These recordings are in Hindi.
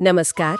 नमस्कार।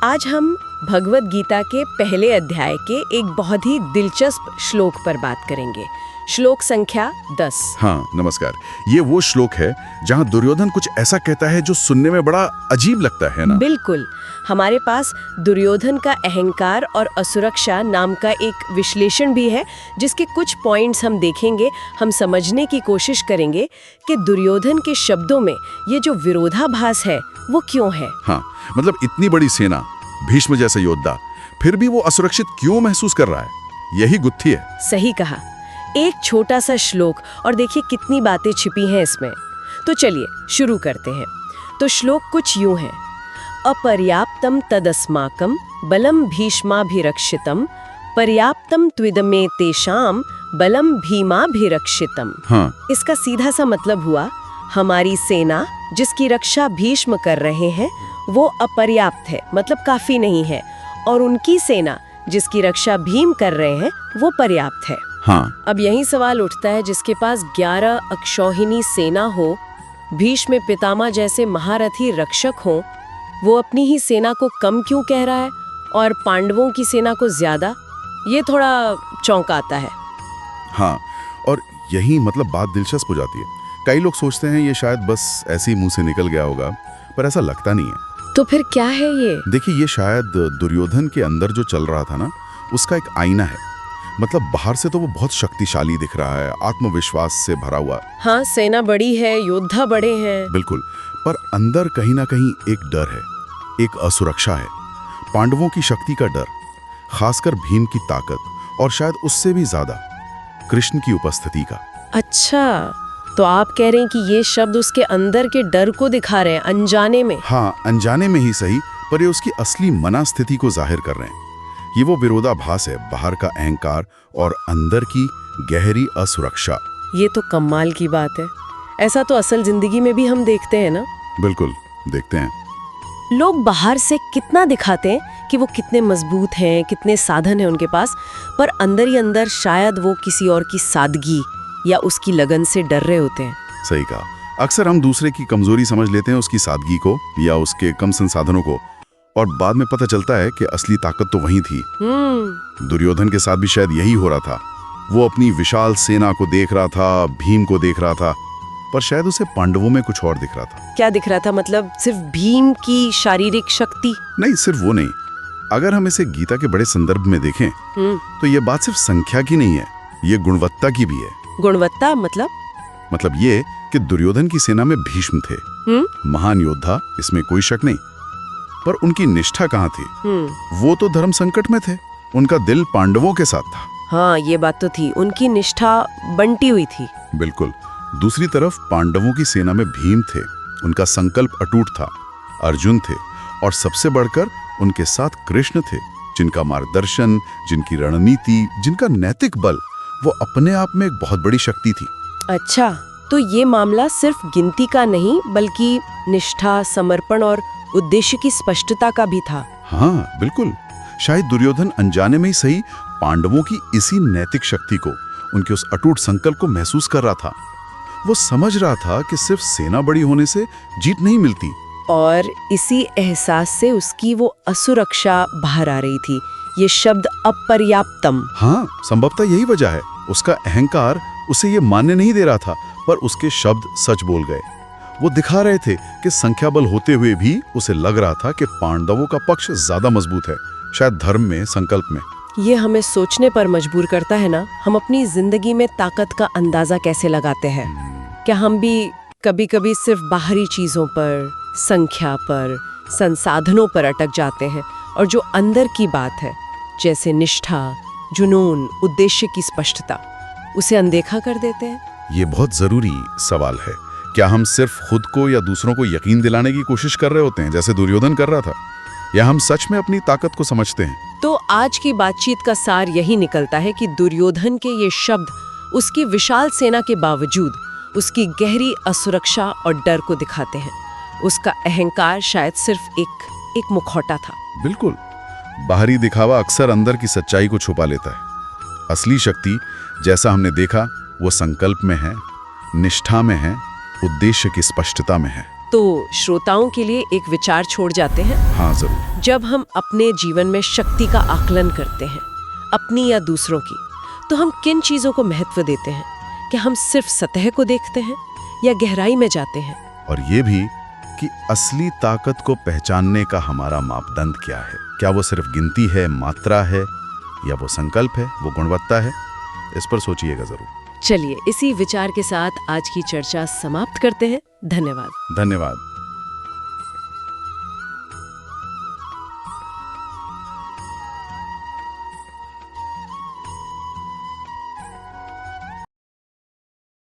आज हम भगवत गीता के पहले अध्याय के एक बहुत ही दिलचस्प श्लोक पर बात करेंगे। श्लोक संख्या 10। हाँ, नमस्कार। ये वो श्लोक है जहाँ दुर्योधन कुछ ऐसा कहता है जो सुनने में बड़ा अजीब लगता है ना? बिल्कुल। हमारे पास दुर्योधन का अहंकार और असुरक्षा नाम का एक विश्लेषण भी है, जिसके कुछ पॉइंट्स हम देखेंगे। हम समझने की कोशिश करेंगे कि दुर्योधन के शब्दों में ये जो विरोधाभास है वो क्यों है। हाँ, मतलब इतनी बड़ी सेना, भीष्म जैसा योद्धा, फिर भी वो असुरक्षित क्यों महसूस कर रहा है? यही गुत्थी है। सही कहा। एक छोटा सा श्लोक और देखिए कितनी बातें छिपी हैं इसमें। तो चलिए शुरू करते हैं। तो श्लोक कुछ यूं है। अपर्याप्तम तदस्माकं बलम भीष्माभिरक्षितम पर्याप्तम त्विदमे तेषाम बलम भीमाभिरक्षितम। हाँ, इसका सीधा सा मतलब हुआ, हमारी सेना जिसकी रक्षा भीष्म कर रहे हैं वो अपर्याप्त है, मतलब काफी नहीं है, और उनकी सेना जिसकी रक्षा भीम कर रहे हैं वो पर्याप्त है। हाँ, अब यही सवाल उठता है, जिसके पास 11 अक्षौहिणी सेना हो, भीष्म पितामह जैसे महारथी रक्षक हो, वो अपनी ही सेना को कम क्यों कह रहा है और पांडवों की सेना को ज्यादा? ये थोड़ा चौंकाता है। हाँ, और यही मतलब बात दिलचस्प हो जाती है। कई लोग सोचते हैं ये शायद बस ऐसे ही मुंह से निकल गया होगा, पर ऐसा लगता नहीं है। तो फिर क्या है ये? देखिए, ये शायद दुर्योधन के अंदर जो चल रहा था ना, उसका एक आईना है। मतलब बाहर से तो वो बहुत शक्तिशाली दिख रहा है, आत्मविश्वास से भरा हुआ। हाँ, सेना बड़ी है, योद्धा बड़े हैं। बिल्कुल, पर अंदर कहीं ना कहीं एक डर है, एक असुरक्षा है। पांडवों की शक्ति का डर, खासकर भीम की ताकत, और शायद उससे भी ज्यादा कृष्ण की उपस्थिति का। अच्छा, तो आप कह रहे हैं कि ये शब्द उसके अंदर के डर को दिखा रहे हैं, अनजाने में। हाँ, अनजाने में ही सही, पर ये उसकी असली मनस्थिति को जाहिर कर रहे हैं। ये वो विरोधाभास है, बाहर का अहंकार और अंदर की गहरी असुरक्षा। ये तो कमाल की बात है। ऐसा तो असल जिंदगी में भी हम देखते हैं ना। बिल्कुल, देखते हैं। लोग बाहर से कितना दिखाते हैं कि वो कितने मजबूत हैं, कितने साधन हैं उनके पास, पर अंदर ही अंदर शायद वो किसी और की सादगी या उसकी लगन से डर रहे होते हैं। सही कहा। अक्सर हम दूसरे की कमजोरी समझ लेते हैं, उसकी सादगी को या उसके कम संसाधनों को, और बाद में पता चलता है कि असली ताकत तो वही थी। दुर्योधन के साथ भी शायद यही हो रहा था। वो अपनी विशाल सेना को देख रहा था, भीम को देख रहा था, पर शायद उसे पांडवों में कुछ और दिख रहा था। क्या दिख रहा था? मतलब सिर्फ भीम की शारीरिक शक्ति? नहीं, सिर्फ वो नहीं। अगर हम इसे गीता के बड़े संदर्भ में देखें तो ये बात सिर्फ संख्या की नहीं है, ये गुणवत्ता की भी है। गुणवत्ता मतलब ये कि दुर्योधन की सेना में भीष्म थे, महान योद्धा, इसमें कोई शक नहीं, पर उनकी निष्ठा कहाँ थी? वो तो धर्म संकट में थे, उनका दिल पांडवों के साथ था। हाँ, ये बात तो थी, उनकी निष्ठा बंटी हुई थी। बिल्कुल। दूसरी तरफ पांडवों की सेना में भीम थे, उनका संकल्प अटूट था। अर्जुन थे, और सबसे बढ़कर उनके साथ कृष्ण थे, जिनका मार्गदर्शन, जिनकी रणनीति, जिनका नैतिक बल, वो अपने आप में एक बहुत बड़ी शक्ति थी। अच्छा, तो ये मामला सिर्फ गिनती का नहीं, बल्कि निष्ठा, समर्पण और उद्देश्य की स्पष्टता का भी था। हाँ, बिल्कुल। शायद दुर्योधन अनजाने में ही सही पांडवों की इसी नैतिक शक्ति को, उनके उस अटूट संकल्प को महसूस कर रहा था। वो समझ रहा था कि सिर्फ सेना बड़ी होने से जीत नहीं मिलती, और इसी एहसास से उसकी वो असुरक्षा बाहर आ रही थी। ये शब्द अपर्याप्तम। हाँ, संभवतः यही वजह है। उसका अहंकार उसे ये मानने नहीं दे रहा था, पर उसके शब्द सच बोल गए। वो दिखा रहे थे कि संख्या बल होते हुए भी उसे लग रहा था कि पांडवों का पक्ष ज्यादा मजबूत है, शायद धर्म में, संकल्प में। ये हमें सोचने पर मजबूर करता है ना, हम अपनी जिंदगी में ताकत का अंदाजा कैसे लगाते हैं? क्या हम भी कभी कभी सिर्फ बाहरी चीजों पर, संख्या पर, संसाधनों पर अटक जाते हैं, और जो अंदर की बात है, जैसे निष्ठा, जुनून, उद्देश्य की स्पष्टता, उसे अनदेखा कर देते हैं? ये बहुत जरूरी सवाल है। क्या हम सिर्फ खुद को या दूसरों को यकीन दिलाने की कोशिश कर रहे होते हैं, जैसे दुर्योधन कर रहा था, या हम सच में अपनी ताकत को समझते हैं? तो आज की बातचीत का सार यही निकलता है कि दुर्योधन के ये शब्द उसकी विशाल सेना के बावजूद उसकी गहरी असुरक्षा और डर को दिखाते हैं। उसका अहंकार शायद सिर्फ एक मुखौटा था। बिल्कुल। बाहरी दिखावा अक्सर अंदर की सच्चाई को छुपा लेता है। असली शक्ति, जैसा हमने देखा, वो संकल्प में है, निष्ठा में है, उद्देश्य की स्पष्टता में है। तो श्रोताओं के लिए एक विचार छोड़ जाते हैं। हाँ जरूर। जब हम अपने जीवन में शक्ति का आकलन करते हैं, अपनी या दूसरों की, तो हम किन चीजों को महत्व देते हैं? क्या हम सिर्फ सतह को देखते हैं या गहराई में जाते हैं? और ये भी कि असली ताकत को पहचानने का हमारा मापदंड क्या है? क्या वो सिर्फ गिनती है, मात्रा है, या वो संकल्प है, वो गुणवत्ता है? इस पर सोचिएगा जरूर। चलिए इसी विचार के साथ आज की चर्चा समाप्त करते हैं। धन्यवाद। धन्यवाद।